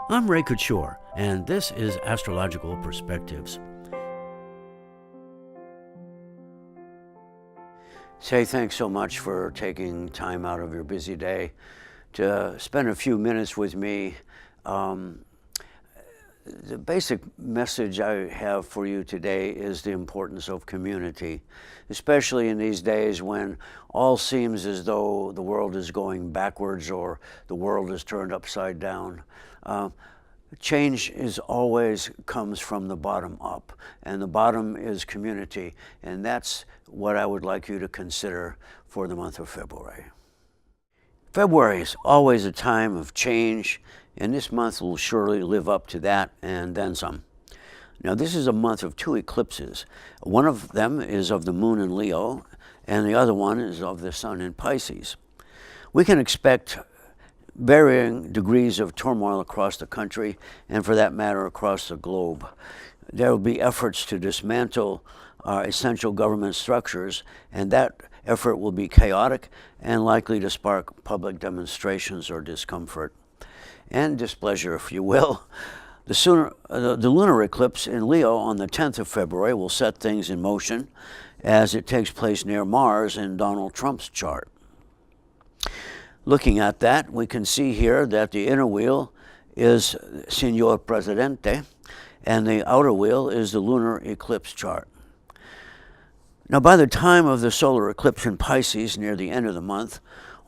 I'm Ray Couture, and this is Astrological Perspectives. Say thanks so much for taking time out of your busy day to spend a few minutes with me. The basic message I have for you today is the importance of community, especially in these days when all seems as though the world is going backwards or the world is turned upside down. Change is always comes from the bottom up, and the bottom is community, and that's what I would like you to consider for the month of February. February is always a time of change, and this month will surely live up to that and then some. Now, this is a month of two eclipses. One of them is of the moon in Leo, and the other one is of the sun in Pisces. We can expect varying degrees of turmoil across the country, and for that matter, across the globe. There will be efforts to dismantle our essential government structures, and that effort will be chaotic and likely to spark public demonstrations or discomfort and displeasure, if you will. The lunar eclipse in Leo on the 10th of February will set things in motion as it takes place near Mars in Donald Trump's chart. Looking at that, we can see here that the inner wheel is Señor Presidente, and the outer wheel is the lunar eclipse chart. Now, by the time of the solar eclipse in Pisces near the end of the month,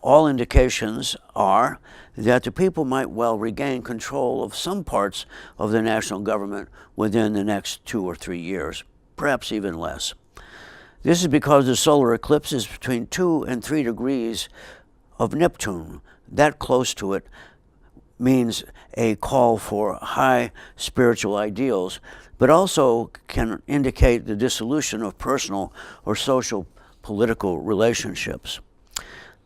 all indications are that the people might well regain control of some parts of the national government within the next 2 or 3 years, perhaps even less. This is because the solar eclipse is between 2 and 3 degrees of Neptune. That close to it means a call for high spiritual ideals, but also can indicate the dissolution of personal or social political relationships.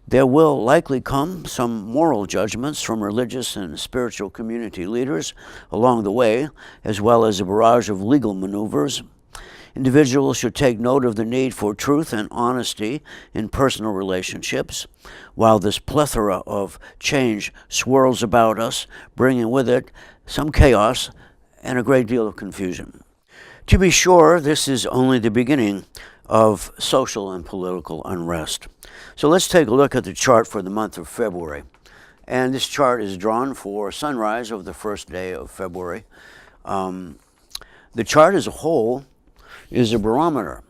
There will likely come some moral judgments from religious and spiritual community leaders along the way, as well as a barrage of legal maneuvers. Individuals should take note of the need for truth and honesty in personal relationships, while this plethora of change swirls about us, bringing with it some chaos and a great deal of confusion. To be sure, this is only the beginning of social and political unrest. So let's take a look at the chart for the month of February. And this chart is drawn for sunrise of the first day of February. The chart as a whole is a barometer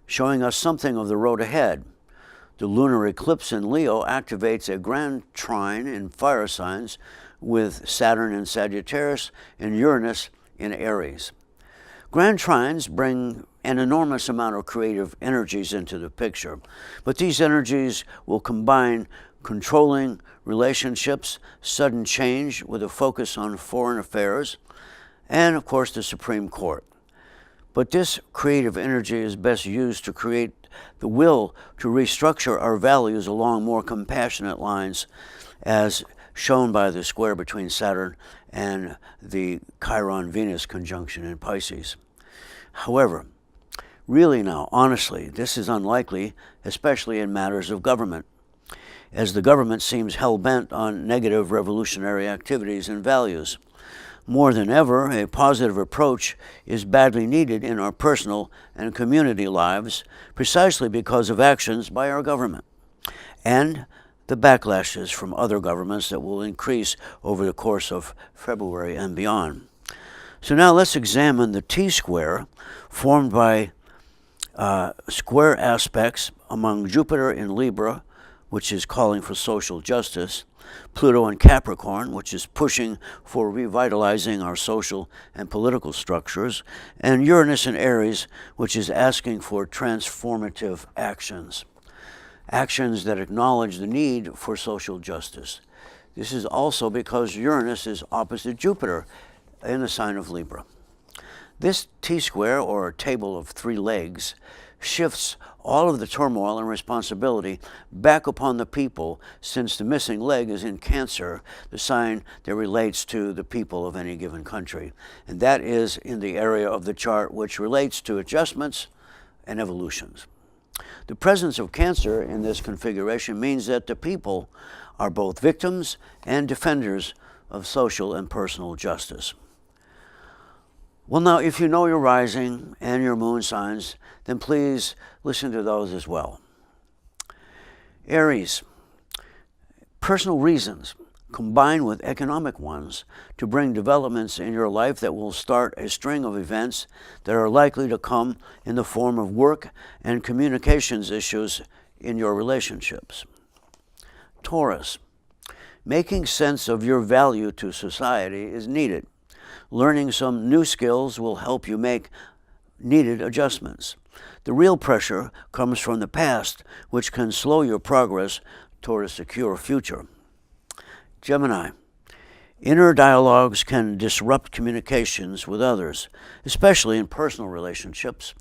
showing us something of the road ahead. The lunar eclipse in Leo activates a grand trine in fire signs with Saturn in Sagittarius and Uranus in Aries. Grand trines bring an enormous amount of creative energies into the picture, but these energies will combine controlling relationships, sudden change with a focus on foreign affairs, and of course the Supreme Court. But this creative energy is best used to create the will to restructure our values along more compassionate lines, as shown by the square between Saturn and the Chiron-Venus conjunction in Pisces. However, really now, honestly, this is unlikely, especially in matters of government, as the government seems hell-bent on negative revolutionary activities and values. More than ever, a positive approach is badly needed in our personal and community lives, precisely because of actions by our government and the backlashes from other governments that will increase over the course of February and beyond. So now let's examine the T-square formed by square aspects among Jupiter in Libra, which is calling for social justice, Pluto in Capricorn, which is pushing for revitalizing our social and political structures, and Uranus in Aries, which is asking for transformative actions that acknowledge the need for social justice. This is also because Uranus is opposite Jupiter in the sign of Libra. This T-square, or table of 3 legs, shifts all of the turmoil and responsibility back upon the people, since the missing leg is in Cancer, the sign that relates to the people of any given country. And that is in the area of the chart which relates to adjustments and evolutions. The presence of Cancer in this configuration means that the people are both victims and defenders of social and personal justice. Well, now, if you know your rising and your moon signs, then please listen to those as well. Aries, personal reasons combine with economic ones to bring developments in your life that will start a string of events that are likely to come in the form of work and communications issues in your relationships. Taurus, making sense of your value to society is needed. Learning some new skills will help you make needed adjustments. The real pressure comes from the past, which can slow your progress toward a secure future. Gemini, inner dialogues can disrupt communications with others, especially in personal relationships.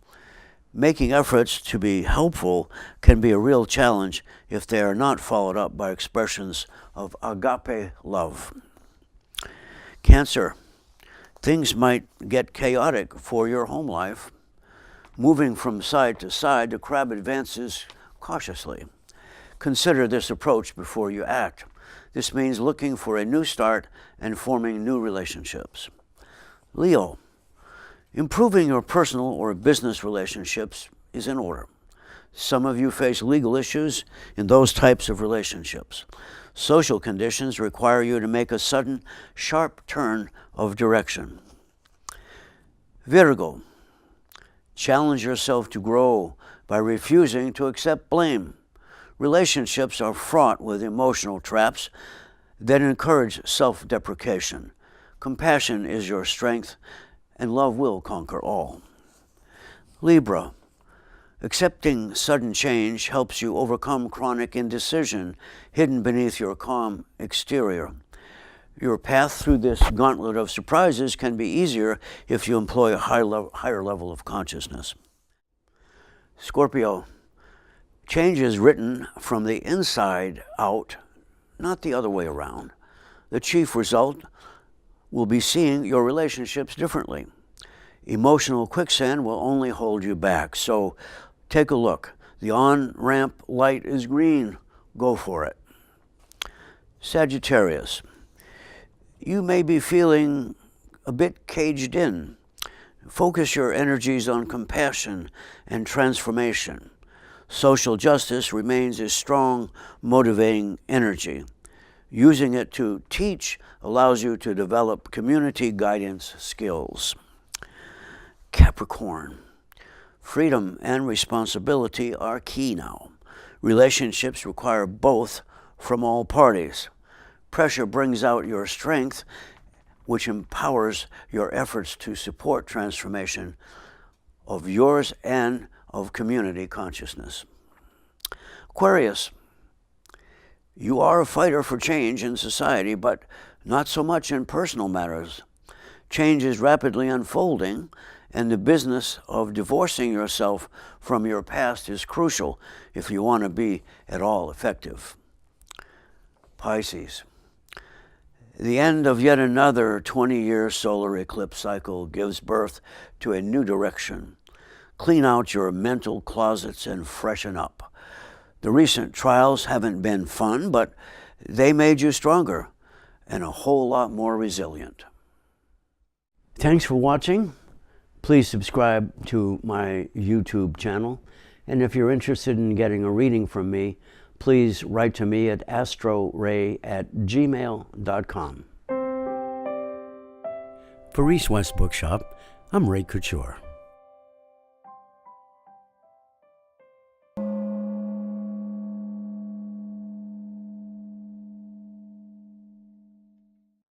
Making efforts to be helpful can be a real challenge if they are not followed up by expressions of agape love. Cancer, things might get chaotic for your home life. Moving from side to side, the crab advances cautiously. Consider this approach before you act. This means looking for a new start and forming new relationships. Leo, improving your personal or business relationships is in order. Some of you face legal issues in those types of relationships. Social conditions require you to make a sudden, sharp turn of direction. Virgo, challenge yourself to grow by refusing to accept blame. Relationships are fraught with emotional traps that encourage self-deprecation. Compassion is your strength, and love will conquer all. Libra, accepting sudden change helps you overcome chronic indecision hidden beneath your calm exterior. Your path through this gauntlet of surprises can be easier if you employ a higher level of consciousness. Scorpio, change is written from the inside out, not the other way around. The chief result will be seeing your relationships differently. Emotional quicksand will only hold you back, so take a look. The on-ramp light is green. Go for it. Sagittarius, you may be feeling a bit caged in. Focus your energies on compassion and transformation. Social justice remains a strong, motivating energy. Using it to teach allows you to develop community guidance skills. Capricorn, freedom and responsibility are key now. Relationships require both from all parties. Pressure brings out your strength, which empowers your efforts to support transformation of yours and of community consciousness. Aquarius, you are a fighter for change in society, but not so much in personal matters. Change is rapidly unfolding, and the business of divorcing yourself from your past is crucial if you want to be at all effective. Pisces, the end of yet another 20-year solar eclipse cycle gives birth to a new direction. Clean out your mental closets and freshen up. The recent trials haven't been fun, but they made you stronger and a whole lot more resilient. Thanks for watching. Please subscribe to my YouTube channel. And if you're interested in getting a reading from me, please write to me at astroray@gmail.com. For East West Bookshop, I'm Ray Couture.